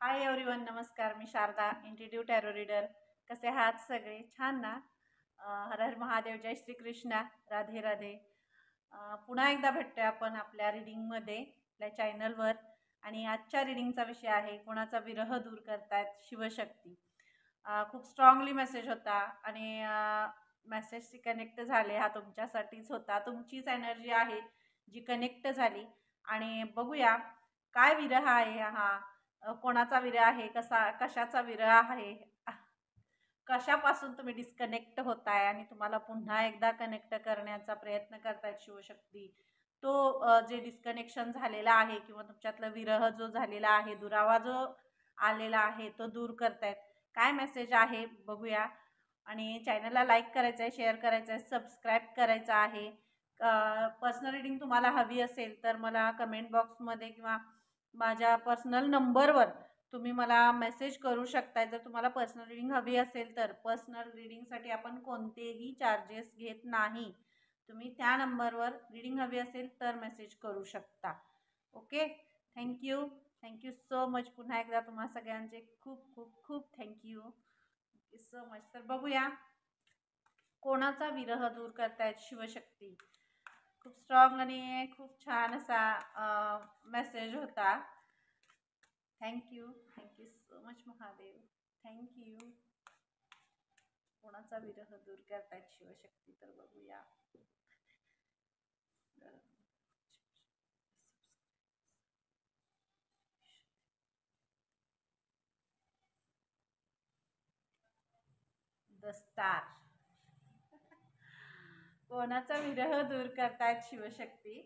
Hi everyone, नमस्कार. मी Sharda, institute tarot reader. कसे आहात सगळे? छान ना? हर हर महादेव, जय श्री कृष्णा, राधे राधे. पुन्हा एकदा भेटतोय आपण आपल्या रीडिंगमध्ये, आपल्या चॅनलवर. आणि आजच्या रीडिंगचा विषय आहे, कोणाचा विरह दूर करतायत शिवशक्ती. खूप स्ट्रॉंगली मेसेज होता आणि मेसेजशी कनेक्ट झाले. हा तुमच्यासाठीच होता, तुमचीच एनर्जी आहे जी कनेक्ट झाली. आणि बघूया काय विरह आहे हा, कोणाचा विरह आहे, कशाचा विरह आहे, कशापासून तुम्ही डिस्कनेक्ट होताय आणि तुम्हाला पुन्हा एकदा कनेक्ट करण्याचा प्रयत्न करतायत शिवशक्ती. तो जे डिस्कनेक्शन झालेला आहे किंवा तुमच्यातला विरह जो झालेला आहे, दुरावा जो आलेला आहे, तो दूर करतायत. काय मेसेज आहे बघूया. आणि चॅनलला लाईक करायचं आहे, शेअर करायचं आहे, सबस्क्राईब करायचं आहे. पर्सनल रीडिंग तुम्हाला हवी असेल तर मला कमेंट बॉक्समध्ये किंवा माझ्या पर्सनल नंबरवर तुम्ही मला मेसेज करू शकता. जर तुम्हाला पर्सनल रीडिंग हवी असेल तर पर्सनल रीडिंगसाठी आपण कोणतेही चार्जेस घेत नाही. तुम्ही त्या नंबरवर रीडिंग हवी असेल तर मेसेज करू शकता. Okay, thank you. Thank you so much. पुन्हा एकदा तुम्हा सगळ्यांचे खूप खूप खूप थँक्यू. Thank you so much. तर बघूया कोणाचा विरह दूर करतायत शिवशक्ती. खूप स्ट्रॉंग आणि खूप छान असा मेसेज होता. Thank you. Thank you so much Mahadev. Thank you. कोणाचा विरह दूर करतायत शिवशक्ती, तर बघूया. The star. कोणाचा विरह दूर करतायत शिवशक्ती.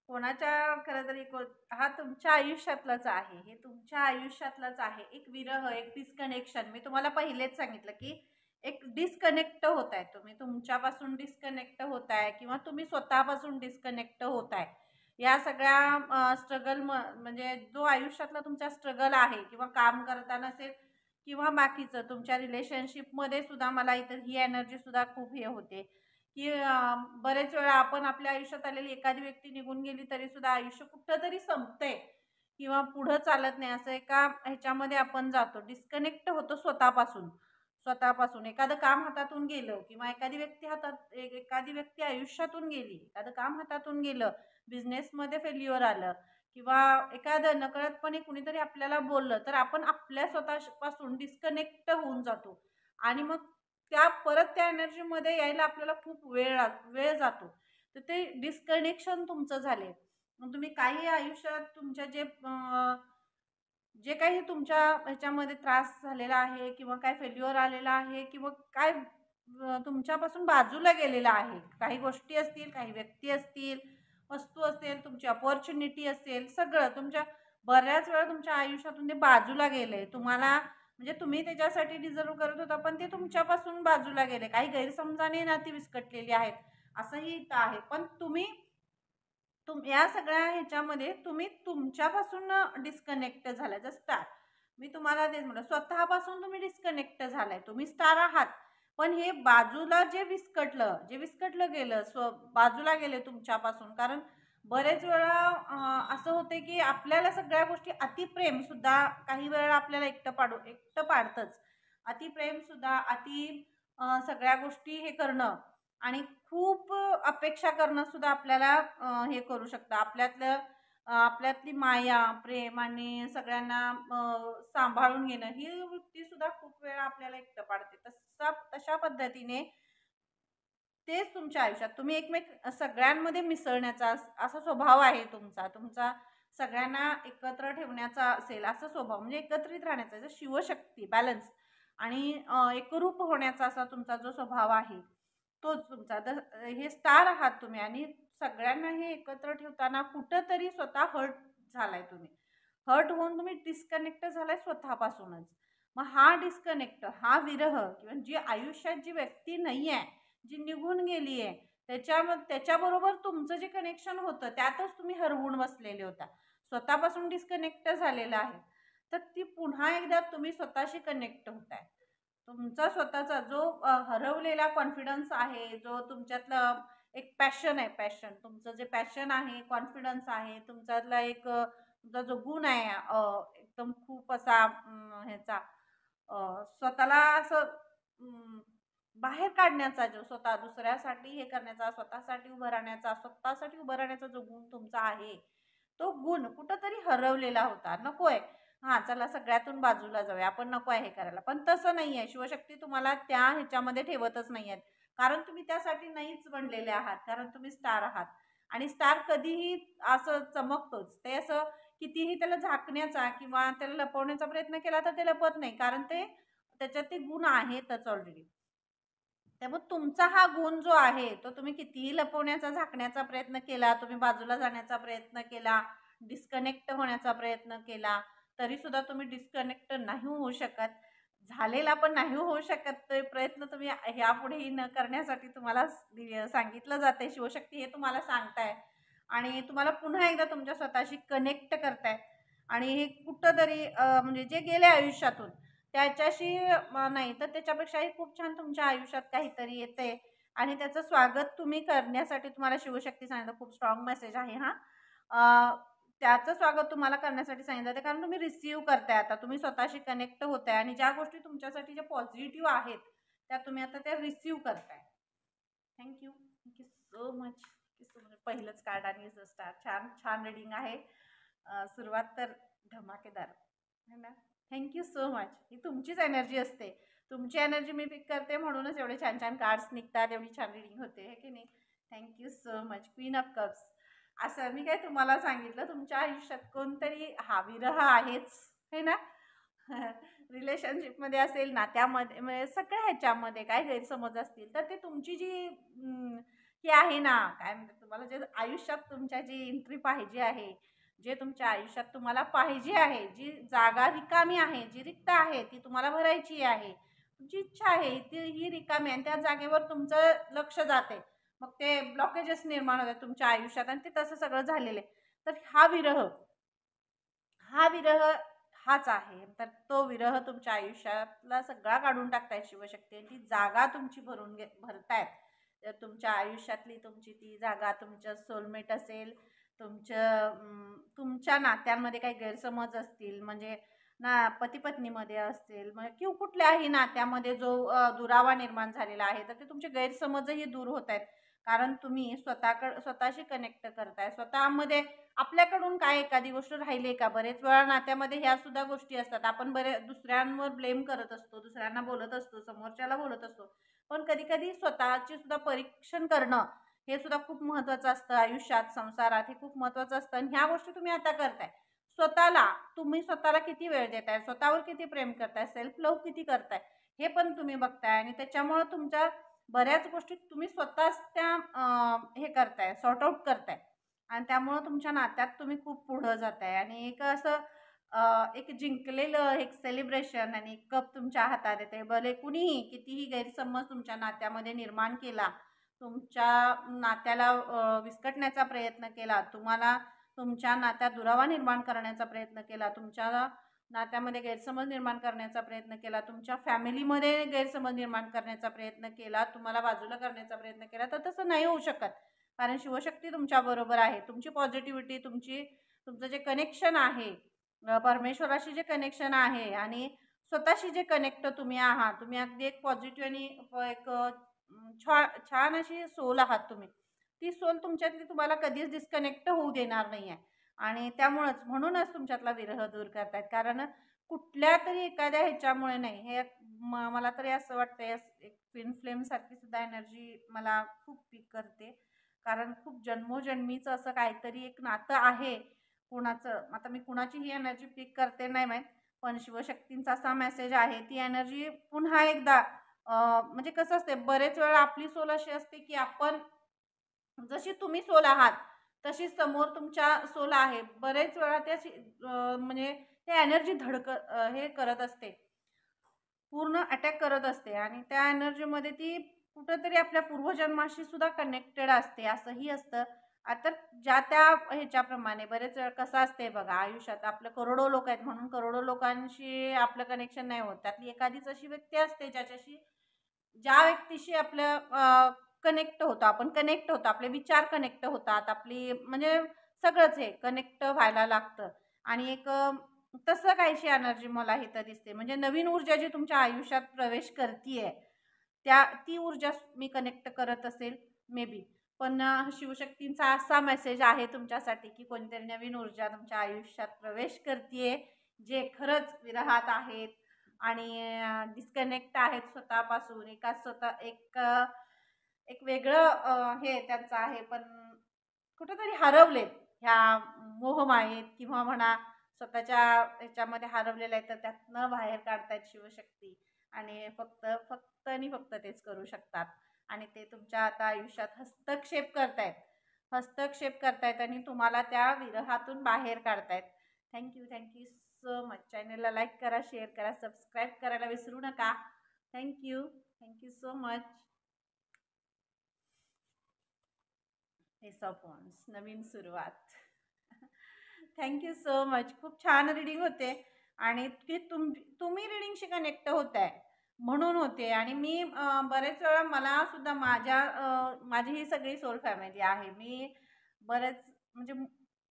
कोणाच्या खरं तरी हा तुमच्या आयुष्यातलाच आहे, हे तुमच्या आयुष्यातलाच आहे. एक विरह, एक डिस्कनेक्शन. मी तुम्हाला पहिलेच सांगितलं की एक डिस्कनेक्ट होत आहे, तुम्ही तुमच्यापासून डिस्कनेक्ट होत आहे किंवा तुम्ही स्वतःपासून डिस्कनेक्ट होत आहे. या सगळ्या स्ट्रगल म्हणजे जो आयुष्यातला तुमचा स्ट्रगल आहे किंवा काम करताना असेल किंवा बाकीचं तुमच्या रिलेशनशिपमध्ये सुद्धा मला इथं ही एनर्जी सुद्धा खूप हे होते की बरेच वेळा आपण आपल्या आयुष्यात आलेली एखादी व्यक्ती निघून गेली तरी सुद्धा आयुष्य कुठंतरी संपतंय किंवा पुढं चालत नाही, असं एका ह्याच्यामध्ये आपण जातो, डिस्कनेक्ट होतो स्वतःपासून. एखादं काम हातातून गेलं किंवा एखादी व्यक्ती आयुष्यातून गेली, एखादं काम हातातून गेलं, बिझनेसमध्ये फेल्युअर आलं किंवा एखादं नकळतपणे कुणीतरी आपल्याला बोललं तर आपण आपल्या स्वतःपासून डिस्कनेक्ट होऊन जातो. आणि मग परत त्या एनर्जीमध्ये यायला आपल्याला खूप वेळ जातो. तर ते डिस्कनेक्शन तुमचं झाले. मग तुम्ही काही आयुष्यात तुमच्या जे काही तुमच्या ह्याच्यामध्ये त्रास झालेला आहे किंवा काय फेल्युअर आलेला आहे किंवा काय तुमच्यापासून बाजूला गेलेला आहे, काही गोष्टी असतील, काही व्यक्ती असतील, वस्तू असेल, तुमची अपॉर्च्युनिटी असेल, सगळं तुमच्या बऱ्याच वेळा तुमच्या आयुष्यातून ते बाजूला गेलंय. तुम्हाला म्हणजे तुम्ही त्याच्यासाठी डिझर्व करत होता पण ते तुमच्यापासून बाजूला गेले. काही गैरसमजाने नाती विस्कटलेली आहेत, असंही इथं आहे. पण तुम्ही या सगळ्या ह्याच्यामध्ये तुम्ही तुमच्यापासून डिस्कनेक्ट झालाय. जर स्टार, मी तुम्हाला तेच म्हणलं, स्वतःपासून तुम्ही डिस्कनेक्ट झालाय. तुम्ही स्टार आहात पण हे बाजूला जे विस्कटलं गेलं, बाजूला गेले तुमच्यापासून. कारण बरेच वेळा असं होते की आपल्याला सगळ्या गोष्टी, अतिप्रेम सुद्धा काही वेळा आपल्याला एकटं पाडतंच. अतिप्रेम सुद्धा, सगळ्या गोष्टी हे करणं आणि खूप अपेक्षा करणं सुद्धा आपल्याला हे करू शकतं. आपल्यातली माया, प्रेम आणि सगळ्यांना सांभाळून घेणं, ही वृत्ती सुद्धा खूप वेळा आपल्याला एकटं पाडते. तशा पद्धतीने तेच तुमच्या आयुष्यात तुम्ही सगळ्यांमध्ये मिसळण्याचा असा स्वभाव आहे तुमचा सगळ्यांना एकत्र ठेवण्याचा असेल असा स्वभाव, म्हणजे एकत्रित राहण्याचा, शिवशक्ती, बॅलन्स आणि एकरूप होण्याचा असा तुमचा जो स्वभाव आहे तोच तुमचा. हे स्टार आहात तुम्ही आणि सगळ्यांना हे एकत्र ठेवताना कुठंतरी स्वतः हर्ट झालाय. हर्ट होऊन तुम्ही डिस्कनेक्ट झालाय स्वतःपासूनच. मग हा डिस्कनेक्ट, हा विरह किंवा जी आयुष्यात जी व्यक्ती नाही आहे, जी निघून गेली आहे, त्याच्याबरोबर तुमचं जे कनेक्शन होतं त्यातच तुम्ही हरवून बसलेले होता, स्वतःपासून डिस्कनेक्ट झालेला आहे. तर ती पुन्हा एकदा तुम्ही स्वतःशी कनेक्ट होताय. तुमचा स्वतःचा जो हरवलेला कॉन्फिडन्स आहे, जो तुमच्यातलं एक पॅशन आहे, तुमचं जे पॅशन आहे, कॉन्फिडन्स आहे, तुमच्यातला तुमचा जो गुण आहे, एकदम खूप असा ह्याचा स्वतःला असं बाहेर काढण्याचा, जो स्वतः दुसऱ्यासाठी हे करण्याचा, स्वतःसाठी उभं राहण्याचा, स्वतःसाठी उभं राहण्याचा जो गुण तुमचा आहे, तो गुण कुठंतरी हरवलेला होता. नकोय, हां, चला सगळ्यातून बाजूला जाऊया, आपण नको आहे हे करायला. पण तसं नाहीये. शिवशक्ती तुम्हाला त्या ह्याच्यामध्ये ठेवतच नाहीयेत. कारण तुम्ही त्यासाठी नाहीच बनलेले आहात. कारण तुम्ही स्टार आहात. आणि स्टार कधीही असं चमकतोच. ते असं कितीही त्याला झाकण्याचा किंवा त्याला लपवण्याचा प्रयत्न केला तर ते लपत नाही. कारण ते त्याच्यात ते गुण आहेतच ऑलरेडी. त्यामुळे तुमचा हा गुण जो आहे तो तुम्ही कितीही लपवण्याचा, झाकण्याचा प्रयत्न केला, तुम्ही बाजूला जाण्याचा प्रयत्न केला, डिस्कनेक्ट होण्याचा प्रयत्न केला, तरी सुद्धा तुम्ही डिस्कनेक्ट नाही होऊ शकत. झालेला पण नाही होऊ शकत. ते प्रयत्न तुम्ही ह्यापुढेही न करण्यासाठी तुम्हाला सांगितलं जाते. शिवशक्ती हे तुम्हाला सांगताय आणि तुम्हाला पुन्हा एकदा तुमच्या स्वतःशी कनेक्ट करताय आणि हे कुठंतरी म्हणजे जे गेले आयुष्यातून त्याच्याशी नाही तर त्याच्यापेक्षाही खूप छान तुमच्या आयुष्यात काहीतरी येते आणि त्याचं स्वागत तुम्ही करण्यासाठी तुम्हाला शिवशक्ती सांगितलं. खूप स्ट्रॉंग मेसेज आहे हा. त्याचं स्वागत तुम्हाला करण्यासाठी सांगितलं ते, कारण तुम्ही रिसीव्ह करताय. आता तुम्ही स्वतःशी कनेक्ट होताय आणि ज्या गोष्टी तुमच्यासाठी ज्या पॉझिटिव्ह आहेत त्या तुम्ही आता त्या रिसीव्ह करताय. Thank you so much. पहिलंच कार्ड आणि स्टार. छान छान रिडिंग आहे. सुरुवात तर धमाकेदार है ना. Thank you so much. ही तुमचीच एनर्जी असते. तुमची एनर्जी मी पिक करते म्हणूनच एवढे छान छान कार्ड्स निघतात, एवढी छान रिडिंग होते, है की नाही. Thank you so much. Queen of cups. असं मी काय तुम्हाला सांगितलं, तुमच्या आयुष्यात कोणतरी हा विरह आहेच, है ना. रिलेशनशिपमध्ये असेल, नात्यामध्ये, म्हणजे सगळ्या ह्याच्यामध्ये काय गैरसमज असतील तर ते तुमची जी ही आहे ना, काय म्हणतात तुम्हाला, जे आयुष्यात तुमच्या जी एंट्री पाहिजे आहे, जे तुमच्या आयुष्यात तुम्हाला पाहिजे आहे, जी जागा रिकामी आहे, जी रिक्त आहे ती तुम्हाला भरायची आहे, तुमची इच्छा आहे ती ही रिकामी आहे, त्या जागेवर तुमचं लक्ष जाते, मग ते ब्लॉकेजेस निर्माण होतात तुमच्या आयुष्यात आणि ते तसं सगळं झालेलं आहे. तर हा विरह हाच आहे. तर तो विरह तुमच्या आयुष्यातला सगळा काढून टाकतायत शिवशक्ती आणि ती जागा तुमची भरतायत. तर तुमच्या आयुष्यातली तुमची ती जागा, तुमचं सोलमेट असेल, तुमच्या नात्यांमध्ये काही गैरसमज असतील, म्हणजे ना पती पत्नीमध्ये असतील, म्हणजे किंवा कुठल्याही नात्यामध्ये जो दुरावा निर्माण झालेला आहे, तर ते तुमचे गैरसमजही दूर होत आहेत. कारण तुम्ही स्वतःशी कनेक्ट करताय. स्वतःमध्ये आपल्याकडून काय एखादी गोष्ट राहिली आहे का. बरेच वेळा नात्यामध्ये ह्या सुद्धा गोष्टी असतात. आपण दुसऱ्यांवर ब्लेम करत असतो, दुसऱ्यांना बोलत असतो, समोरच्याला बोलत असतो. पण कधी कधी स्वतःचे सुद्धा परीक्षण करणं हे सुद्धा खूप महत्त्वाचं असतं आयुष्यात, संसारात. हे खूप महत्त्वाचं असतं आणि ह्या गोष्टी तुम्ही आता करताय. तुम्ही स्वतःला किती वेळ देताय, स्वतःवर किती प्रेम करताय, सेल्फ लव्ह किती करताय, हे पण तुम्ही बघताय आणि त्याच्यामुळं तुमच्या बऱ्याच गोष्टी तुम्ही स्वतःच त्या हे करताय, सॉर्ट आउट करताय आणि त्यामुळं तुमच्या नात्यात तुम्ही खूप पुढं जाताय आणि एक असं एक जिंकलेलं एक सेलिब्रेशन आणि एक कप तुमच्या हातात येते. भले कुणीही कितीही गैरसमज तुमच्या नात्यामध्ये निर्माण केला, तुमच्या नात्याला विस्कटण्याचा प्रयत्न केला, तुम्हाला तुमच्या नात्यात दुरावा निर्माण करण्याचा प्रयत्न केला, तुमच्या नात्यामध्ये गैरसमज निर्माण करण्याचा प्रयत्न केला, तुमच्या फॅमिलीमध्ये गैरसमज निर्माण करण्याचा प्रयत्न केला, तुम्हाला बाजूला करण्याचा प्रयत्न केला, तर तसं नाही होऊ शकत. कारण शिवशक्ती तुमच्याबरोबर आहे. तुमची पॉझिटिव्हिटी, तुमचं जे कनेक्शन आहे, परमेश्वराशी जे कनेक्शन आहे आणि स्वतःशी जे कनेक्ट तुम्ही आहात, तुम्ही अगदी एक पॉझिटिव्ह आणि एक छान अशी सोल आहात तुम्ही. ती सोल तुमच्यातली तुम्हाला कधीच डिस्कनेक्ट होऊ देणार नाही आहे आणि म्हणूनच तुमच्यातला विरह दूर करतायत. कारण कुठल्या तरी एखाद्या ह्याच्यामुळे नाही, हे मला तरी असं वाटतं, एक ट्विन फ्लेमसारखी सुद्धा एनर्जी मला खूप पिक करते. कारण खूप जन्मोजन्मीचं असं काहीतरी एक नातं आहे कुणाचं. आता मी कुणाची ही एनर्जी पिक करते नाही माहीत, पण शिवशक्तींचा असा मेसेज आहे. ती एनर्जी पुन्हा एकदा म्हणजे कसं असते, बरेच वेळा आपली सोल अशी असते की आपण जशी तुम्ही सोल आहात तशी समोर तुमच्या सोल आहे. बरेच वेळा त्याची म्हणजे ते एनर्जी हे करत असते, पूर्ण अटॅक करत असते आणि त्या एनर्जीमध्ये ती कुठंतरी आपल्या पूर्वजन्माशी सुद्धा कनेक्टेड असते, असंही असतं. आता ज्या त्या ह्याच्याप्रमाणे बरेच वेळा कसं असते बघा, आयुष्यात आपलं करोडो लोक आहेत म्हणून करोडो लोकांशी आपलं कनेक्शन नाही होत. त्यातली एखादीच अशी व्यक्ती असते ज्या व्यक्तीशी आपलं कनेक्ट होतो, आपले विचार कनेक्ट होतात, आपली म्हणजे सगळंच हे कनेक्ट व्हायला लागतं आणि एक तसं काहीशी एनर्जी मला इथं दिसते. म्हणजे नवीन ऊर्जा जी तुमच्या आयुष्यात प्रवेश करतीये, ती ऊर्जा मी कनेक्ट करत असेल मे बी. पण शिवशक्तींचा असा मेसेज आहे तुमच्यासाठी, की कोणतरी नवीन ऊर्जा तुमच्या आयुष्यात प्रवेश करतीये, जे खरंच विरहात आहेत आणि डिस्कनेक्ट आहेत स्वतःपासून. एक वेगळं हे त्यांचं आहे, पण कुठेतरी हरवलेत ह्या मोहमायेत किंवा म्हणा स्वतःच्या ह्याच्यामध्ये हरवलेलं आहे. तर त्यातनं बाहेर काढतायत शिवशक्ती आणि फक्त तेच करू शकतात. आणि ते तुमच्या आता आयुष्यात हस्तक्षेप करतायत आणि तुम्हाला त्या विरहातून बाहेर काढतायत. Thank you so much. चॅनलला लाईक करा, शेअर करा, सबस्क्राईब करायला विसरू नका. Thank you so much. Ace of wands, नवीन सुरुवात. Thank you so much. खूप छान रीडिंग होते आणि की तुम्ही रीडिंगशी कनेक्ट होत आहे म्हणून होते. आणि मी बरेच वेळा मला सुद्धा माझी ही सगळी सोल फॅमिली आहे. बरेच म्हणजे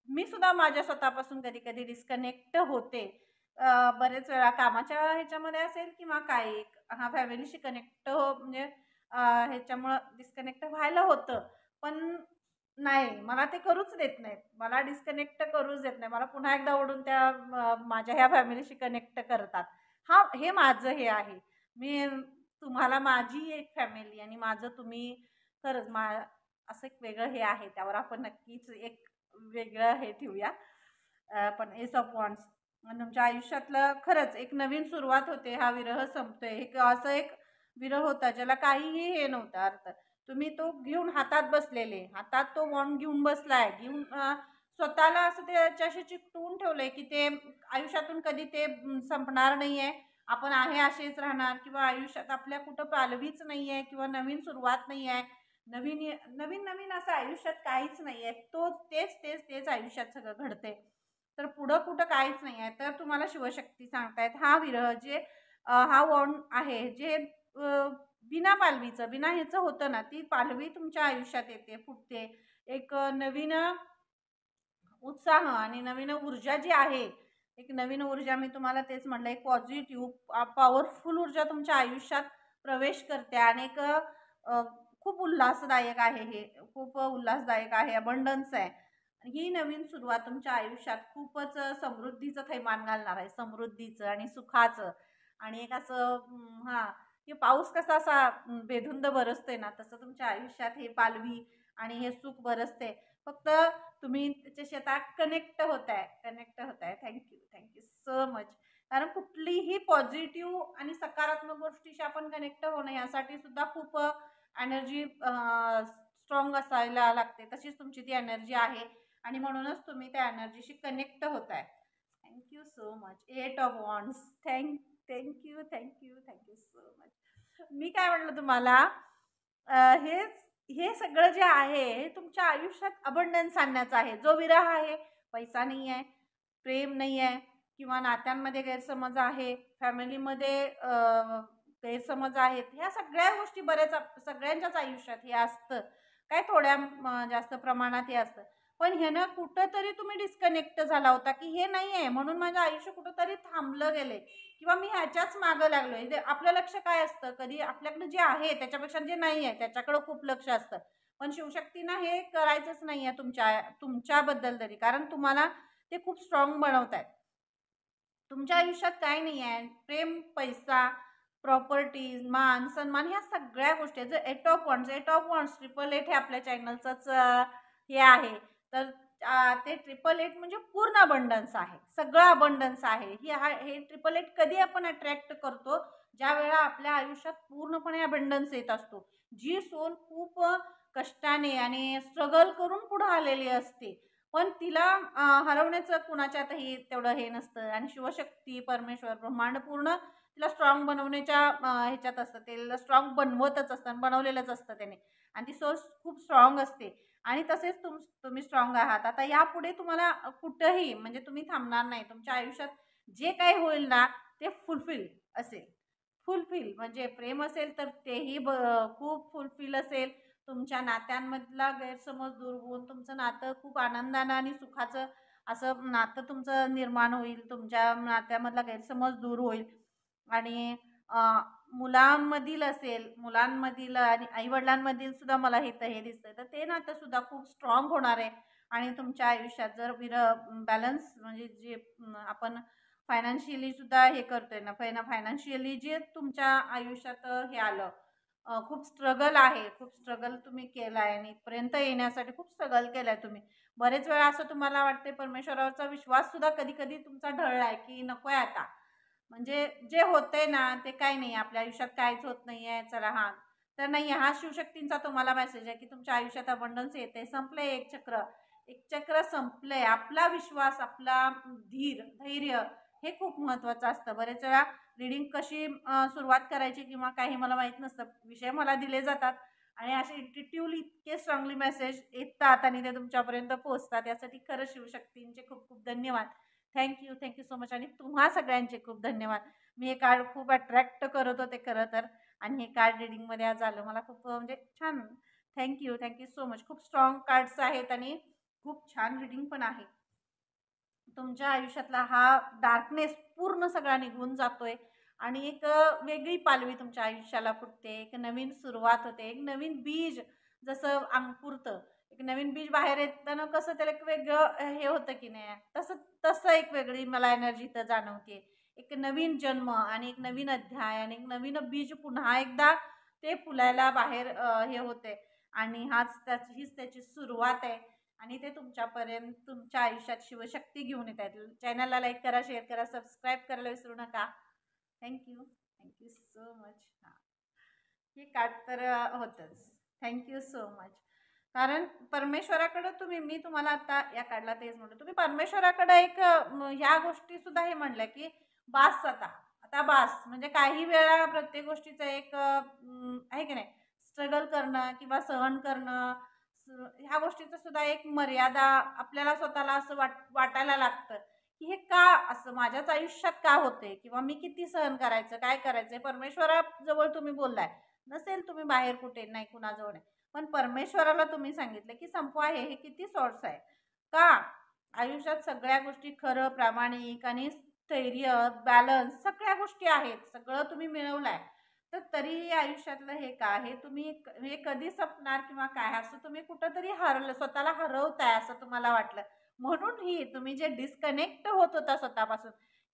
मी सुद्धा माझ्या स्वतःपासून कधी कधी डिस्कनेक्ट होते. बरेच वेळा कामाच्या ह्याच्यामध्ये असेल किंवा काही फॅमिलीशी कनेक्ट म्हणजे ह्याच्यामुळं डिस्कनेक्ट व्हायला होतं. पण नाही, मला ते करूच देत नाहीत. मला डिस्कनेक्ट करूच देत नाही. मला पुन्हा एकदा ओढून त्या माझ्या ह्या फॅमिलीशी कनेक्ट करतात. हे माझं हे आहे. मी तुम्हाला माझी एक फॅमिली आणि माझं तुम्ही खरंच असं एक वेगळं हे आहे. त्यावर आपण नक्कीच एक वेगळं हे ठेवूया. पण एस ऑफ वॉन्ड्स तुमच्या आयुष्यातलं खरंच एक नवीन सुरुवात होते. हा विरह संपतोय. असं एक विरह होता ज्याला काहीही हे नव्हतं अर्थ. तुम्ही तो घेऊन हातात बसलेले, हातात तो वॉन्ड घेऊन बसलाय, स्वतःला असं त्याच्याशी चिकटवून ठेवलंय की ते आयुष्यातून कधी ते संपणार नाहीये. आपण आहे असेच राहणार किंवा आयुष्यात आपल्या कुठं पालवीच नाहीये किंवा नवीन सुरुवात नाहीये. नवीन असं आयुष्यात काहीच नाहीये. तेच आयुष्यात सगळं घडते. तर पुढं कुठं काहीच नाही आहे. तर तुम्हाला शिवशक्ती सांगतायत हा विरह हा वॉन्ड आहे जे बिना पालवीचं बिना ह्याचं होतं ना, ती पालवी तुमच्या आयुष्यात येते, फुटते. एक नवीन उत्साह आणि नवीन ऊर्जा जी आहे, एक नवीन ऊर्जा मी तुम्हाला तेच म्हटलं, एक पॉझिटिव्ह पॉवरफुल ऊर्जा तुमच्या आयुष्यात प्रवेश करते आणि खूप उल्हासदायक आहे. खूप उल्हासदायक आहे, अबंडन्स आहे. ही नवीन सुरुवात तुमच्या आयुष्यात खूपच समृद्धीचं थैमान घालणार आहे, समृद्धीचं आणि सुखाचं. आणि एक असं की पाऊस कसा असा बेधुंद बरसते ना, तसं तुमच्या आयुष्यात हे पालवी आणि हे सुख बरसते. फक्त तुम्ही त्याच्याशी आता कनेक्ट होताय. Thank you so much. कारण कुठलीही पॉझिटिव्ह आणि सकारात्मक गोष्टीशी आपण कनेक्ट होणं यासाठी सुद्धा खूप एनर्जी स्ट्रॉंग असायला लागते. तशीच तुमची ती एनर्जी आहे आणि म्हणूनच तुम्ही त्या एनर्जीशी कनेक्ट होताय. Thank you so much. 8 of wands. Thank you so much. मी काय म्हटलं तुम्हाला, हे सगळं जे आहे तुमच्या आयुष्यात अबंडन्स आणण्याचं आहे. जो विरह आहे, पैसा नाही आहे, प्रेम नाही आहे किंवा नात्यांमध्ये गैरसमज आहे, फॅमिलीमध्ये गैरसमज आहेत, ह्या सगळ्या गोष्टी सगळ्यांच्याच आयुष्यात हे असतं. काय थोड्या जास्त प्रमाणात हे असतं. पण ह्यानं कुठंतरी तुम्ही डिस्कनेक्ट झाला होता की हे नाही आहे म्हणून माझं आयुष्य कुठंतरी थांबलं गेले किंवा मी ह्याच्याच मागं लागलोय. आपलं लक्ष काय असतं, कधी आपल्याकडे जे आहे त्याच्यापेक्षा जे नाही आहे त्याच्याकडे खूप लक्ष असतं. पण शिवशक्तीनं हे करायचंच नाही आहे तुमच्याबद्दल तरी, कारण तुम्हाला ते खूप स्ट्रॉंग बनवतायत. तुमच्या आयुष्यात काय नाही आहे, प्रेम, पैसा, प्रॉपर्टीज, मान सन्मान, ह्या सगळ्या गोष्टी आहेत. जर 8 ऑफ वॉन्ड्स 888 हे आपल्या चॅनलचंच हे आहे. तर ते 888 म्हणजे पूर्ण अबंडन्स आहे, सगळं अबंडन्स आहे. हे 888 कधी आपण अट्रॅक्ट करतो, ज्या वेळा आपल्या आयुष्यात पूर्णपणे अबंडन्स येत असतो. जी सोल खूप कष्टाने आणि स्ट्रगल करून पुढे आलेली असते, पण तिला हरवण्याचं कुणाच्यातही तेवढं हे नसतं. आणि शिवशक्ती, परमेश्वर, ब्रह्मांड पूर्ण तिला स्ट्रॉंग बनवण्याच्या ह्याच्यात असतं. तिला स्ट्रॉंग बनवतच असतं, बनवलेलंच असतं त्याने. आणि ती सोर्स खूप स्ट्रॉंग असते आणि तसेच तुम्ही स्ट्रॉंग आहात. आता यापुढे तुम्हाला कुठंही म्हणजे तुम्ही थांबणार नाही. तुमच्या आयुष्यात जे काही होईल ना ते फुलफिल असेल. फुलफिल म्हणजे प्रेम असेल तर तेही खूप फुलफिल असेल. तुमच्या नात्यांमधला गैरसमज दूर होऊन तुमचं नातं खूप आनंदानं आणि सुखाचं असं नातं तुमचं निर्माण होईल, तुमच्या नात्यामधला गैरसमज दूर होईल आणि मुलांमधील असेल, मुलांमधील आणि आईवडिलांमधील सुद्धा मला हे दिसतंय, तर ते नातं सुद्धा खूप स्ट्रॉंग होणार आहे. आणि तुमच्या आयुष्यात जर बॅलन्स म्हणजे जे आपण फायनान्शियली सुद्धा हे करतोय ना, फायनान्शियली जे तुमच्या आयुष्यात हे आलं, खूप स्ट्रगल आहे, खूप स्ट्रगल तुम्ही केला आहे आणि इथपर्यंत येण्यासाठी खूप स्ट्रगल केलं आहे तुम्ही. बरेच वेळा असं तुम्हाला वाटते परमेश्वरावरचा विश्वास सुद्धा कधी कधी तुमचा ढळला आहे की नको आहे आता, म्हणजे जे होतंय ना ते काही नाही, आपल्या आयुष्यात काहीच होत नाही आहे, चला हां. तर नाही, हा शिवशक्तींचा तुम्हाला मेसेज आहे की तुमच्या आयुष्यात अबंडन्स येते, संपलंय एक चक्र, एक चक्र संपलंय. आपला विश्वास, आपला धैर्य हे खूप महत्त्वाचं असतं. बरेच वेळा रीडिंग कशी सुरुवात करायची किंवा काही मला माहीत नसतं, विषय मला दिले जातात आणि असे इंट्युटिव्हली इतके स्ट्रॉंगली मेसेज येतात आणि ते तुमच्यापर्यंत पोहोचतात. यासाठी खरंच शिवशक्तींचे खूप खूप धन्यवाद. थँक्यू सो मच आणि तुम्हा सगळ्यांचे खूप धन्यवाद. मी हे कार्ड खूप अट्रॅक्ट करत होते खरं तर आणि हे कार्ड रीडिंगमध्ये आज आलं. मला खूप म्हणजे छान. Thank you so much. खूप स्ट्रॉंग कार्ड्स आहेत आणि खूप छान रीडिंग पण आहे. तुमच्या आयुष्यातला हा डार्कनेस पूर्ण सगळा निघून जातोय आणि एक वेगळी पालवी तुमच्या आयुष्याला फुटते, एक नवीन सुरुवात होते, एक नवीन बीज जसं अंकुरतं, एक नवीन बीज बाहेर येताना कसं त्याला एक वेगळं हे होतं की नाही, तसं तसं एक वेगळी मला एनर्जी इथं जाणवते. एक नवीन जन्म आणि एक नवीन अध्याय आणि एक नवीन बीज पुन्हा एकदा ते फुलायला बाहेर हे होते आणि हीच त्याची सुरुवात आहे आणि ते तुमच्यापर्यंत तुमच्या आयुष्यात शिवशक्ती घेऊन येत आहेत. चॅनलला लाईक करा, शेअर करा, सबस्क्राईब करायला विसरू नका. Thank you so much. हां, हे कार्ड तर होतंच. Thank you so much. कारण परमेश्वराकडं मी तुम्हाला आता या कार्डला तेच म्हणतो, तुम्ही परमेश्वराकडे एक ह्या गोष्टी सुद्धा हे म्हणल्या की बास आता बास, म्हणजे काही वेळा प्रत्येक गोष्टीचं एक आहे की नाही, स्ट्रगल करणं किंवा सहन करणं, ह्या गोष्टीचं सुद्धा एक मर्यादा आपल्याला स्वतःला असं वाटायला लागतं की हे का असं माझ्याच आयुष्यात का होते किंवा मी किती सहन करायचं, काय करायचंय. परमेश्वराजवळ तुम्ही बोललाय, नसेल तुम्ही बाहेर कुठे नाही कुणाजवळ नाही, पण परमेश्वराला तुम्ही सांगितलं की संपवा हे किती सॉर्ट्स आहे का आयुष्यात. सगळ्या गोष्टी खरं, प्रामाणिक आणि स्थैर्य, बॅलन्स सगळ्या गोष्टी आहेत, सगळं तुम्ही मिळवलंय. तर तरीही आयुष्यातलं हे का, हे तुम्ही हे कधी संपणार किंवा काय, असं तुम्ही कुठंतरी हरलं, स्वतःला हरवताय असं तुम्हाला वाटलं. म्हणून ही तुम्ही जे डिस्कनेक्ट होत होता स्वतःपासून,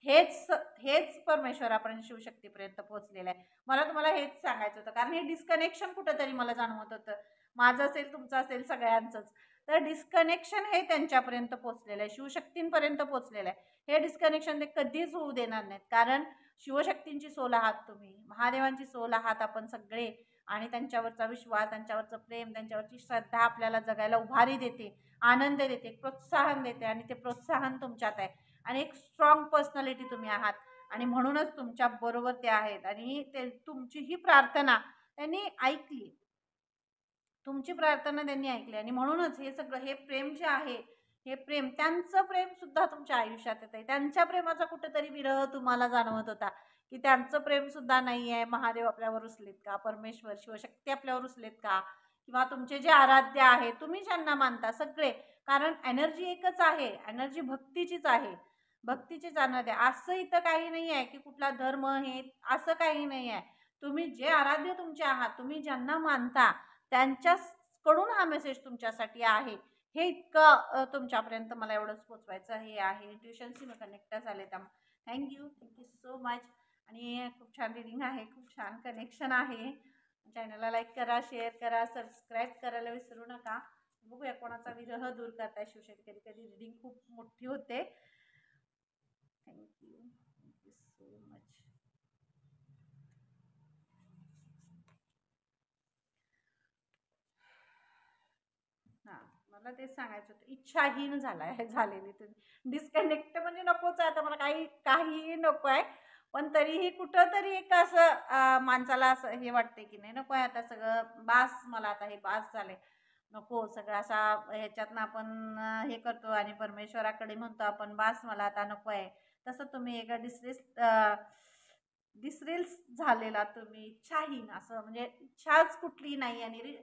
हेच हेच परमेश्वरापर्यंत, शिवशक्तीपर्यंत पोहोचलेलं आहे. मला तुम्हाला हेच सांगायचं होतं, कारण हे डिस्कनेक्शन कुठंतरी मला जाणवत होतं, माझं असेल, तुमचं असेल, सगळ्यांचंच. तर डिस्कनेक्शन हे त्यांच्यापर्यंत पोहोचलेलं आहे, शिवशक्तींपर्यंत पोहोचलेलं आहे. हे डिस्कनेक्शन ते कधीच होऊ देणार नाहीत, कारण शिवशक्तींची सोल आहात तुम्ही, महादेवांची सोल आहात आपण सगळे आणि त्यांच्यावरचा विश्वास, त्यांच्यावरचं प्रेम, त्यांच्यावरची श्रद्धा आपल्याला जगायला उभारी देते, आनंद देते, प्रोत्साहन देते आणि ते प्रोत्साहन तुमच्यात आहे आणि एक स्ट्रॉंग पर्सनॅलिटी तुम्ही आहात आणि म्हणूनच तुमच्या बरोबर ते आहेत आणि ते तुमची ही प्रार्थना त्यांनी ऐकली, तुमची प्रार्थना त्यांनी ऐकली आणि म्हणूनच हे सगळं, हे प्रेम जे आहे, हे प्रेम, त्यांचं प्रेम सुद्धा तुमच्या आयुष्यात येत आहे. त्यांच्या प्रेमाचा कुठेतरी विरह तुम्हाला जाणवत होता की त्यांचं प्रेम सुद्धा नाही आहे. महादेव आपल्यावर रुसलेत का, परमेश्वर शिवशक्ती आपल्यावर रुसलेत का, किंवा तुमचे जे आराध्य आहे, तुम्ही ज्यांना मानता सगळे, कारण एनर्जी एकच आहे, एनर्जी भक्तीचीच आहे, भक्तीचीच एनर्जी. असं इथं काही नाही आहे की कुठला धर्म हे, असं काही नाही आहे. तुम्ही जे आराध्य तुमचे आहात, तुम्ही ज्यांना मानता, त्यांच्याकडून हा मेसेज तुमच्यासाठी आहे. हे इतकं तुमच्यापर्यंत मला एवढंच पोचवायचं हे आहे. इंट्युशनशी मी कनेक्ट झाले, त्यामुळे थँक्यू सो मच. आणि खूप छान रीडिंग आहे, खूप छान कनेक्शन आहे. चॅनलला लाईक करा, शेअर करा, सबस्क्राईब करायला विसरू नका. बघूया कोणाचा विरह दूर करताय शिवशक्ती. कधी कधी रीडिंग खूप मोठी होते. Thank you so much. हां, मला तेच सांगायचं होतं, इच्छाहीन झालेली तुम्ही, डिस्कनेक्ट म्हणजे नकोच आहे आता मला, काहीही नको आहे, पण तरीही कुठंतरी एक असं माणसाला असं हे वाटते की नाही, नको आहे आता सगळं, बास मला आता, हे बास झाले, नको सगळं असा ह्याच्यातनं आपण हे करतो आणि परमेश्वराकडे म्हणतो आपण, बास मला आता नको आहे. तसं तुम्ही एका डिसरेल्स झालेला तुम्ही, इच्छाहीन, असं म्हणजे इच्छाच कुठली नाही आणि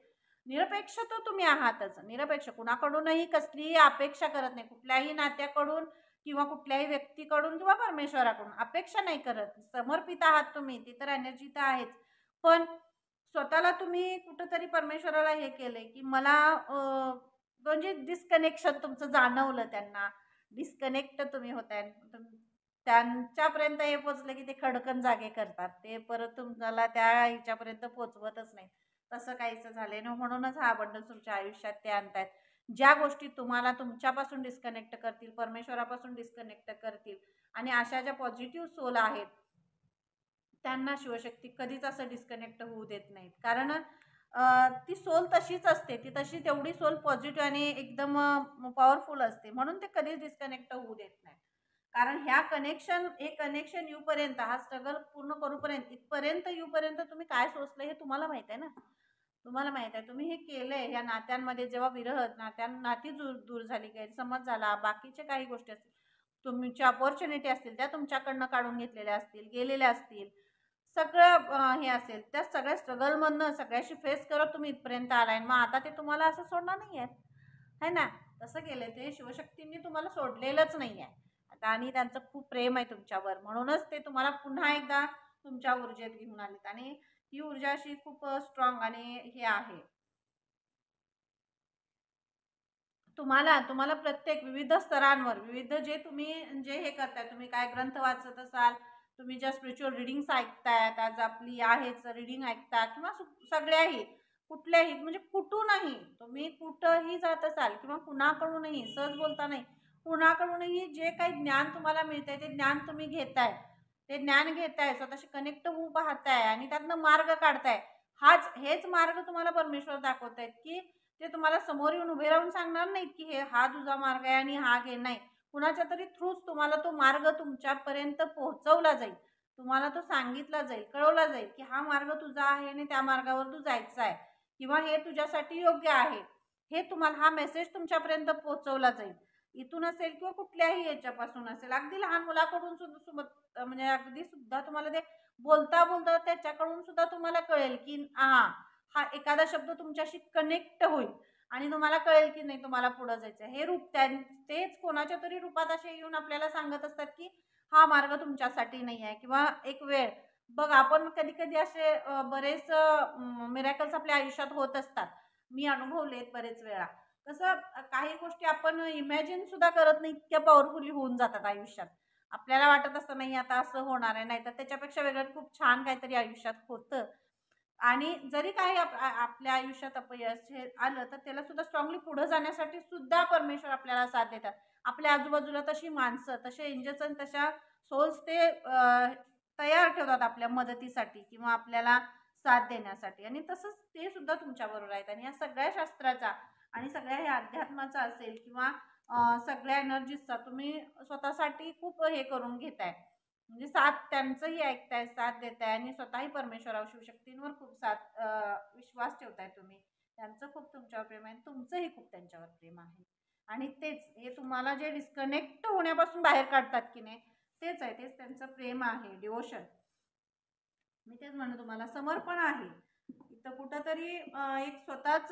निरपेक्ष तर तुम्ही आहातच. निरपेक्ष कुणाकडूनही कसलीही अपेक्षा करत नाही. कुठल्याही नात्याकडून किंवा कुठल्याही व्यक्तीकडून किंवा परमेश्वराकडून अपेक्षा नाही करत. समर्पित आहात तुम्ही. ती तर एनर्जी तर आहेच. पण स्वतःला तुम्ही कुठेतरी परमेश्वराला हे केलंय, की मला म्हणजे डिस्कनेक्शन तुमचं जाणवलं त्यांना. डिस्कनेक्ट तुम्ही होताय. त्यांच्यापर्यंत हे पोहोचलं, की ते खडकन जागे करतात. ते परत तुम्हाला त्या ह्याच्यापर्यंत पोहोचवतच नाही. तसं काहीच झालंय ना, म्हणूनच हा अबंडन्स तुमच्या आयुष्यात ते आणतायत. ज्या गोष्टी तुम्हाला तुमच्यापासून डिस्कनेक्ट करतील, परमेश्वरापासून डिस्कनेक्ट करतील आणि अशा ज्या पॉझिटिव्ह सोल आहेत, त्यांना शिवशक्ती कधीच असं डिस्कनेक्ट होऊ देत नाहीत. कारण ती सोल तशीच असते. ती तशी तेवढी सोल पॉझिटिव्ह आणि एकदम पॉवरफुल असते. म्हणून ते कधीच डिस्कनेक्ट होऊ देत नाही. कारण हे कनेक्शन येऊपर्यंत, हा स्ट्रगल पूर्ण करूपर्यंत, इथपर्यंत येऊपर्यंत तुम्ही काय सोचलं हे तुम्हाला माहित आहे ना. तुम्हाला माहित आहे तुम्ही हे केलंय. ह्या नात्यांमध्ये जेव्हा विरह, नाती दूर झाली, गैरसमज झाला, बाकीचे काही गोष्टी असतील, तुमच्या अपॉर्च्युनिटी असतील, त्या तुमच्याकडनं काढून घेतलेल्या असतील, गेलेल्या असतील, सगळं हे असेल, त्या सगळ्या स्ट्रगलमधनं सगळ्याशी फेस करत तुम्ही इथपर्यंत आलाय. मग आता ते तुम्हाला असं सोडणार नाही आहे, है ना. तसं केलंय ते शिवशक्तींनी तुम्हाला सोडलेलंच नाही आहे आता. आणि त्यांचं खूप प्रेम आहे तुमच्यावर. म्हणूनच ते तुम्हाला पुन्हा एकदा तुमच्या ऊर्जेत घेऊन आलेत. आणि ही ऊर्जा अशी खूप स्ट्रॉंग आणि हे आहे. तुम्हाला प्रत्येक विविध स्तरांवर, विविध जे तुम्ही जे हे करताय, तुम्ही काय ग्रंथ वाचत असाल, तुम्ही ज्या स्पिरिच्युअल रिडिंग्स ऐकतायत, आज आपली आहेच रीडिंग ऐकता किंवा सगळ्याही कुठल्याही म्हणजे कुठूनही तुम्ही कुठंही जात असाल किंवा कुणाकडूनही सहज बोलता नाही, कुणाकडूनही जे काही ज्ञान तुम्हाला मिळतंय ते ज्ञान तुम्ही घेताय. ते ज्ञान घेताय, स्वतःशी कनेक्ट होऊ पाहताय आणि त्यातनं मार्ग काढताय. हेच मार्ग तुम्हाला परमेश्वर दाखवतायत, की ते तुम्हाला समोर येऊन उभे राहून सांगणार नाहीत, की हा तुझा मार्ग आहे आणि हा घे. नाही, कुणाच्या तरी थ्रूच तुम्हाला तो मार्ग तुमच्यापर्यंत पोहोचवला जाईल. तुम्हाला तो सांगितला जाईल, कळवला जाईल, की हा मार्ग तुझा आहे आणि त्या मार्गावर तू जायचं आहे किंवा हे तुझ्यासाठी योग्य आहे. हे तुम्हाला हा मेसेज तुमच्यापर्यंत पोहोचवला जाईल. इथून असेल किंवा कुठल्याही याच्यापासून असेल. अगदी लहान मुलाकडून सुद्धा म्हणजे अगदी सुद्धा तुम्हाला ते बोलता बोलता त्याच्याकडून सुद्धा तुम्हाला कळेल, की हा एखादा शब्द तुमच्याशी कनेक्ट होईल आणि तुम्हाला कळेल, की नाही तुम्हाला पुढे जायचं. हे रूप तेच कोणाच्या तरी रूपात असे येऊन आपल्याला सांगत असतात, की हा मार्ग तुमच्यासाठी नाही आहे. किंवा एक वेळ बघ, आपण कधी कधी असे बरेच मिरॅकल्स आपल्या आयुष्यात होत असतात. मी अनुभवलेत बरेच वेळा. कसं काही गोष्टी आपण इमॅजिन सुद्धा करत नाही, इतक्या पॉवरफुली होऊन जातात आयुष्यात. आपल्याला वाटत असतं नाही आता असं होणार आहे, नाही तर त्याच्यापेक्षा वेगळं खूप छान काहीतरी आयुष्यात होतं. आणि जरी काही आपल्या आयुष्यात अपयश हे आलं, तर त्याला सुद्धा स्ट्रॉंगली पुढे जाण्यासाठी सुद्धा परमेश्वर आपल्याला साथ देतात. आपल्या आजूबाजूला तशी माणसं, तसे एंजल्स आणि तशा सोल्स ते तयार ठेवतात आपल्या मदतीसाठी किंवा आपल्याला साथ देण्यासाठी. आणि तसंच ते सुद्धा तुमच्याबरोबर आहेत. आणि या सगळ्या शास्त्राचा आणि सगळ्या ह्या अध्यात्माचा असेल किंवा सगळ्या एनर्जीजचा तुम्ही स्वतःसाठी खूप हे करून घेताय. म्हणजे साथ त्यांचंही ऐकताय, साथ देताय आणि स्वतःही परमेश्वरावर, शिवशक्तींवर खूप विश्वास ठेवताय तुम्ही. त्यांचं खूप तुमच्यावर प्रेम आहे, तुमचंही खूप त्यांच्यावर प्रेम आहे. आणि तेच हे तुम्हाला जे डिस्कनेक्ट होण्यापासून बाहेर काढतात की नाही, तेच आहे, तेच त्यांचं प्रेम आहे, डिवोशन. मी तेच म्हणतो तुम्हाला, समर्पण आहे इथं कुठंतरी. एक स्वतःच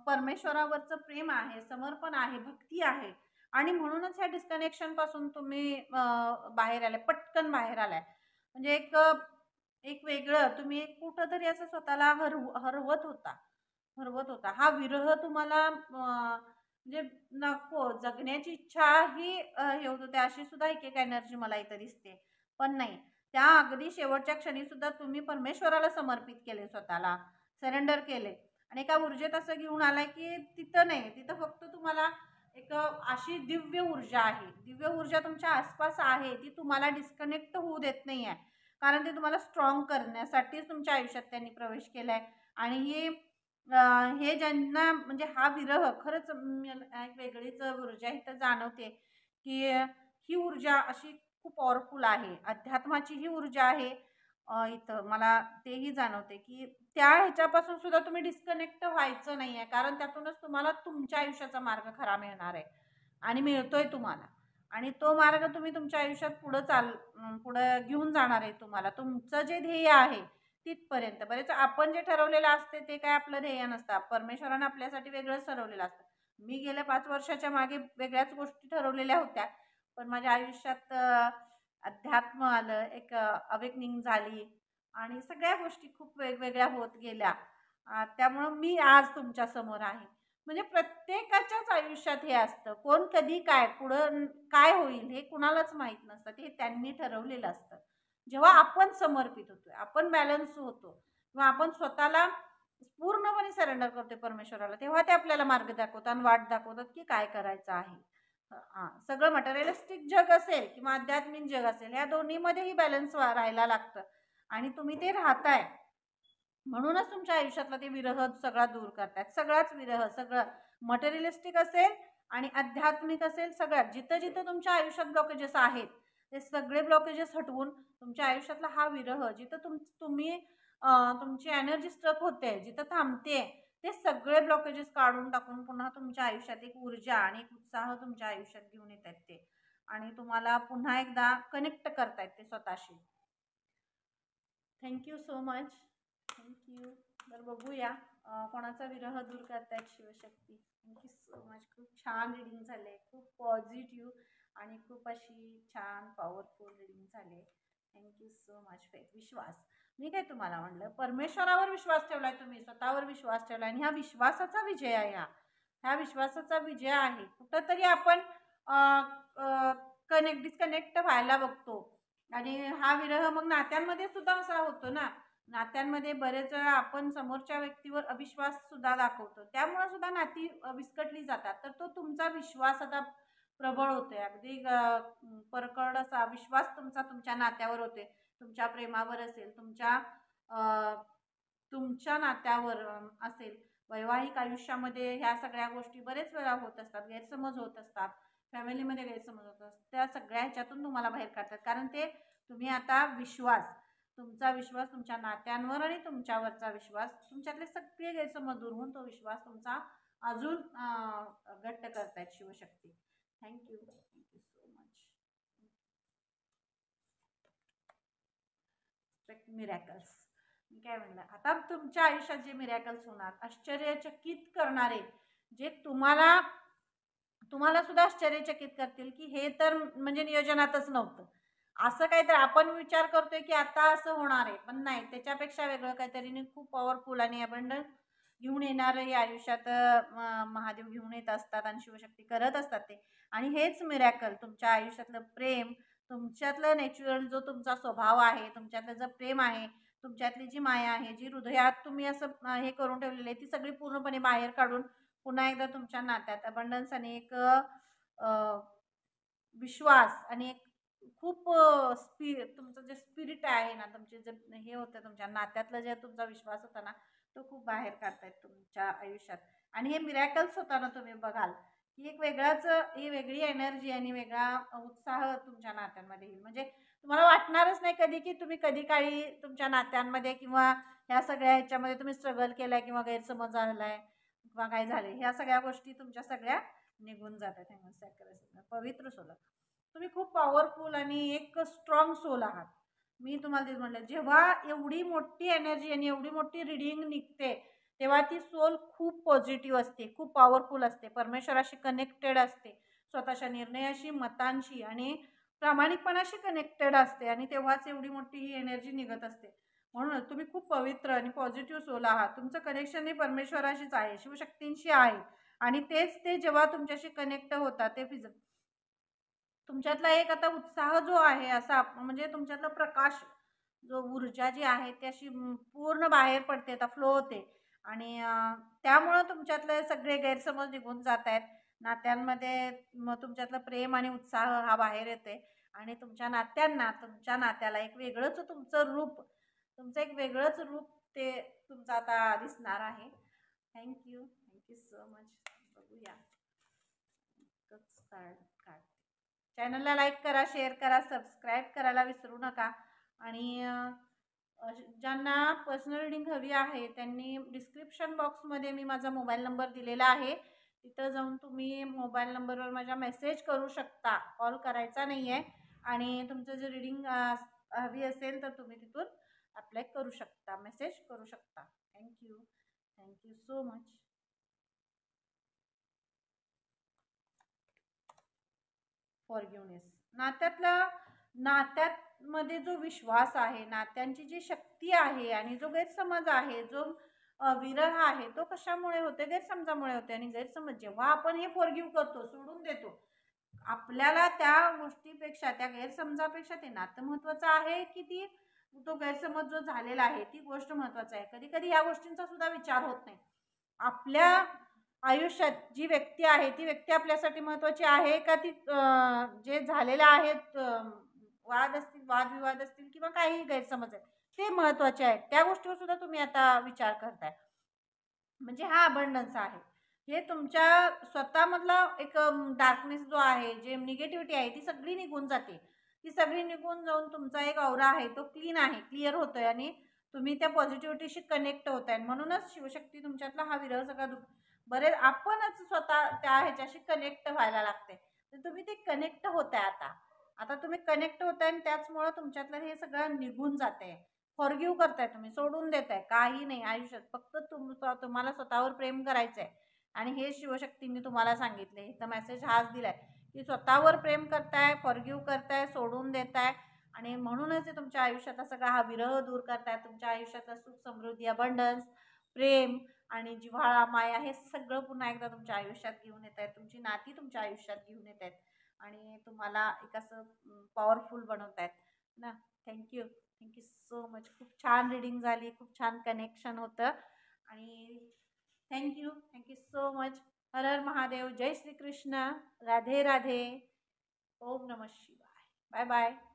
परमेश्वरावरचं प्रेम आहे, समर्पण आहे, भक्ती आहे. आणि म्हणूनच ह्या डिस्कनेक्शन पासून तुम्ही बाहेर आलाय, पटकन बाहेर आलाय. म्हणजे एक वेगळं तुम्ही एक कुठंतरी असं स्वतःला हरवत होता. हा विरह तुम्हाला म्हणजे नको जगण्याची इच्छा ही हे होत होते. अशी सुद्धा एक एनर्जी मला इथं दिसते. पण नाही, त्या अगदी शेवटच्या क्षणी सुद्धा तुम्ही परमेश्वराला समर्पित केले, स्वतःला सरेंडर केले. आणि एका ऊर्जेत असं घेऊन आलाय, की तिथं नाही, तिथं फक्त तुम्हाला एक अशी दिव्य ऊर्जा आहे. दिव्य ऊर्जा तुमच्या आसपास आहे. ती तुम्हाला डिस्कनेक्ट होऊ देत नाही आहे. कारण ते तुम्हाला स्ट्रॉंग करण्यासाठीच तुमच्या आयुष्यात त्यांनी प्रवेश केलाय. आणि हे ज्यांना म्हणजे हा विरह खरंच एक वेगळीच ऊर्जा इथं जाणवते, की ही ऊर्जा अशी खूप पॉवरफुल आहे. अध्यात्माची ही ऊर्जा आहे. इथं मला तेही जाणवते, की त्या ह्याच्यापासून सुद्धा तुम्ही डिस्कनेक्ट व्हायचं नाही आहे. कारण त्यातूनच तुम्हाला तुमच्या आयुष्याचा मार्ग खरा मिळणार आहे आणि मिळतोय तुम्हाला. आणि तो मार्ग तुम्ही तुमच्या आयुष्यात पुढं घेऊन जाणार आहे. तुम्हाला तुमचं जे ध्येय आहे तिथपर्यंत. बरेच आपण जे ठरवलेलं असते ते काय आपलं ध्येय नसतं. परमेश्वरानं आपल्यासाठी वेगळंच ठरवलेलं असतं. मी गेल्या 5 वर्षाच्या मागे वेगळ्याच गोष्टी ठरवलेल्या होत्या, पण माझ्या आयुष्यात अध्यात्म आलं, एक अवेकनिंग झाली आणि सगळ्या गोष्टी खूप वेगवेगळ्या होत गेल्या. त्यामुळं मी आज तुमच्या समोर आहे. म्हणजे प्रत्येकाच्याच आयुष्यात हे असतं. कोण कधी काय पुढं काय होईल हे कुणालाच माहीत नसतं. ते त्यांनी ठरवलेलं असतं. जेव्हा आपण समर्पित होतोय, आपण बॅलन्स होतो किंवा आपण स्वतःला पूर्णपणे सरेंडर करतोय परमेश्वराला, तेव्हा ते आपल्याला मार्ग दाखवतात आणि वाट दाखवतात की काय करायचं आहे. सगळं मटेरियलिस्टिक जग असेल किंवा आध्यात्मिक जग असेल, ह्या दोन्हीमध्येही बॅलन्स राहायला लागतं आणि तुम्ही ते राहताय. म्हणूनच तुमच्या आयुष्यातला ते विरह सगळा दूर करतात. सगळाच विरह, सगळं मटेरियलिस्टिक असेल आणि आध्यात्मिक असेल, सगळ्यात जिथं जिथं तुमच्या आयुष्यात ब्लॉकेजेस आहेत ते सगळे ब्लॉकेजेस हटवून तुमच्या आयुष्यातला हा विरह जिथं तुम्ही तुमची एनर्जी स्ट्रक होते, जिथं थांबते, ते सगळे ब्लॉकेजेस काढून टाकून पुन्हा तुमच्या आयुष्यात एक ऊर्जा आणि एक उत्साह तुमच्या आयुष्यात घेऊन येतात ते आणि तुम्हाला पुन्हा एकदा कनेक्ट करतायत ते स्वतःशी. Thank you so much. थँक्यू. तर बघूया कोणाचा विरह दूर करतायत शिवशक्ती. Thank you so much. खूप छान रिडिंग झाले, खूप पॉझिटिव्ह आणि खूप अशी छान पॉवरफुल रिडिंग झाले. Thank you so much. विश्वास, मी काय तुम्हाला म्हणलं, परमेश्वरावर विश्वास ठेवलाय तुम्ही, स्वतःवर विश्वास ठेवलाय आणि ह्या विश्वासाचा विजय आहे. ह्या विश्वासाचा विजय आहे. कुठंतरी आपण डिस्कनेक्ट व्हायला बघतो आणि हा विरह मग नात्यांमध्ये सुद्धा असा होतो ना. नात्यांमध्ये बरेच वेळा आपण समोरच्या व्यक्तीवर अविश्वास सुद्धा दाखवतो, त्यामुळे सुद्धा नाती विस्कटली जातात. तर तो तुमचा विश्वास आता प्रबळ होतोय, अगदी परकड असा विश्वास तुमच्या नात्यावर होते, तुमच्या प्रेमावर असेल, तुमच्या नात्यावर असेल. वैवाहिक आयुष्यामध्ये ह्या सगळ्या गोष्टी बरेच वेळा होत असतात, गैरसमज होत असतात, फॅमिलीमध्ये गैरसमज होत असतात, त्या सगळ्या ह्याच्यातून तुम्हाला बाहेर काढतात. कारण ते तुम्ही आता तुमचा विश्वास तुमच्या नात्यांवर आणि तुमच्यावरचा विश्वास, तुमच्यातले सगळे गैरसमज दूर होऊन तो विश्वास तुमचा अजून घट्ट करतायत Shivshakti. Thank you. Thank you so much. Miracles, मी काय म्हणलं, आता तुमच्या आयुष्यात जे मिरॅकल्स होणार, आश्चर्यचकित करणारे, जे तुम्हाला सुद्धा आश्चर्यचकित करतील की हे तर म्हणजे नियोजनातच नव्हतं. असं काहीतरी आपण विचार करतोय की आता असं होणार आहे, पण नाही, त्याच्यापेक्षा वेगळं काहीतरी खूप पॉवरफुल आणि अबंडंट घेऊन येणारं हे आयुष्यात महादेव घेऊन येत असतात आणि शिवशक्ती करत असतात ते. आणि हेच मिरॅकल तुमच्या आयुष्यातलं प्रेम, तुमच्यातलं नॅचरल जो तुमचा स्वभाव आहे, तुमच्यातलं जे प्रेम आहे, तुमच्यातली जी माया आहे, जी हृदयात तुम्ही असं हे करून ठेवलेली आहे, ती सगळी पूर्णपणे बाहेर काढून पुन्हा एकदा तुमच्या नात्यात अबंडन्स आणि एक विश्वास आणि एक खूप तुमचं जे स्पिरिट आहे ना, तुमचे जे हे होतं तुमच्या नात्यातलं, जे तुमचा विश्वास होता ना, तो खूप बाहेर काढतायत तुमच्या आयुष्यात. आणि हे मिरॅकल्स होताना तुम्ही बघाल की एक ही वेगळी एनर्जी आणि वेगळा उत्साह तुमच्या नात्यांमध्ये येईल. म्हणजे तुम्हाला वाटणारच नाही कधी की तुम्ही कधी काळी तुमच्या नात्यांमध्ये किंवा ह्या सगळ्या ह्याच्यामध्ये तुम्ही स्ट्रगल केलाय किंवा गैरसमज झालाय किंवा काय झाले, ह्या सगळ्या गोष्टी तुमच्या सगळ्या निघून जातात. पवित्र सोल, तुम्ही खूप पॉवरफुल आणि एक स्ट्रॉंग सोल आहात. मी तुम्हाला तेच म्हटलं, जेव्हा एवढी मोठी एनर्जी आणि एवढी मोठी रिडिंग निघते तेव्हा ती सोल खूप पॉझिटिव्ह असते, खूप पॉवरफुल असते, परमेश्वराशी कनेक्टेड असते, स्वतःच्या निर्णयाशी, मतांशी आणि प्रामाणिकपणाशी कनेक्टेड असते आणि तेव्हाच एवढी मोठी ही एनर्जी निघत असते. म्हणून तुम्ही खूप पवित्र आणि पॉझिटिव्ह सोल आहात. तुमचं कनेक्शन हे परमेश्वराशीच आहे, शिवशक्तींशी आहे आणि ते जेव्हा तुमच्याशी कनेक्ट होतात ते तुमच्यातला एक आता उत्साह जो आहे, असा म्हणजे तुमच्यातला प्रकाश, जो ऊर्जा जी आहे ती अशी पूर्ण बाहेर पडते, आता फ्लो होते आणि त्यामुळं तुमच्यातले सगळे गैरसमज निघून जात आहेत. नात्यांमध्ये मग तुमच्यातलं प्रेम आणि उत्साह हा बाहेर येते आणि तुमच्या नात्याला एक वेगळंच तुमचं एक वेगळंच रूप ते तुमचं आता दिसणार आहे. Thank you so much. बघूया चॅनलला लाईक करा, शेअर करा, सबस्क्राईब करायला विसरू नका. आणि ज्यांना पर्सनल रीडिंग हवी आहे त्यांनी डिस्क्रिप्शन बॉक्समध्ये मी माझा मोबाईल नंबर दिलेला आहे, तिथं जाऊन तुम्ही मोबाईल नंबरवर माझ्या मेसेज करू शकता, कॉल करायचा नाही आहे. आणि तुमचं जे रीडिंग हवी असेल तर तुम्ही तिथून अप्लाय करू शकता, मेसेज करू शकता. Thank you so much. फॉरगिवनेस, नात्यामध्ये जो विश्वास आहे, नात्यांची जी शक्ती आहे आणि जो गैरसमज आहे, जो विरह आहे, तो कशामुळे होते? गैरसमजामुळे होते. आणि गैरसमज जेव्हा आपण हे फॉरगिव्ह करतो, सोडून देतो, आपल्याला त्या गोष्टीपेक्षा, त्या गैरसमजापेक्षा ते नातं महत्वाचं आहे की तो गैरसमज जो झालेला आहे ती गोष्ट महत्वाची आहे. कधी कधी या गोष्टींचा सुद्धा विचार होत नाही. आपल्या आयुष्यात जी व्यक्ती आहे ती व्यक्ती आपल्यासाठी महत्वाची आहे का, ती जे झालेले आहेत वादविवाद असतील किंवा काही गैरसमज आहेत ते महत्वाचे आहेत, त्या गोष्टीवर सुद्धा तुम्ही आता विचार करताय. म्हणजे हा अबंडन्स आहे. हे तुमच्या स्वतःमधला एक डार्कनेस जो आहे, जे निगेटिव्हिटी आहे ती सगळी निघून जाते. ती सगळी निघून जाऊन तुमचा एक औरा आहे तो क्लीन आहे, क्लिअर होतोय आणि तुम्ही त्या पॉझिटिव्हिटीशी कनेक्ट होत आहे. म्हणूनच शिवशक्ती तुमच्यातला हा विरह सगळा बरेच आपणच स्वतः त्या ह्याच्याशी कनेक्ट व्हायला लागते. तर तुम्ही ते कनेक्ट होत आहे आता तुम्ही कनेक्ट होत आहे आणि त्याचमुळे तुमच्यातलं हे सगळं निघून जाते. फॉरगिव्ह करताय, तुम्ही सोडून देताय, काही नाही आयुष्यात. फक्त तुम्हाला स्वतःवर प्रेम करायचंय. आणि हे शिवशक्तींनी तुम्हाला सांगितले, इथं मेसेज हाच दिलाय की स्वतःवर प्रेम करताय, फॉरगिव्ह करताय, सोडून देताय. आणि म्हणूनच ते तुमच्या आयुष्यात सगळा हा विरह दूर करताय. तुमच्या आयुष्यातला सुख, समृद्धी, अबंडन्स, प्रेम आणि जिव्हाळा, माया हे सगळं पुन्हा एकदा तुमच्या आयुष्यात घेऊन येत आहेत. तुमची नाती तुमच्या आयुष्यात घेऊन येत आहेत आणि तुम्हाला एक असं पॉवरफुल बनवत आहेत ना. Thank you so much. खूप छान रीडिंग झाली, खूप छान कनेक्शन होतं आणि थँक्यू सो मच. हर हर महादेव. जय श्री कृष्ण. राधे राधे. ओम नमः शिवाय. Bye bye.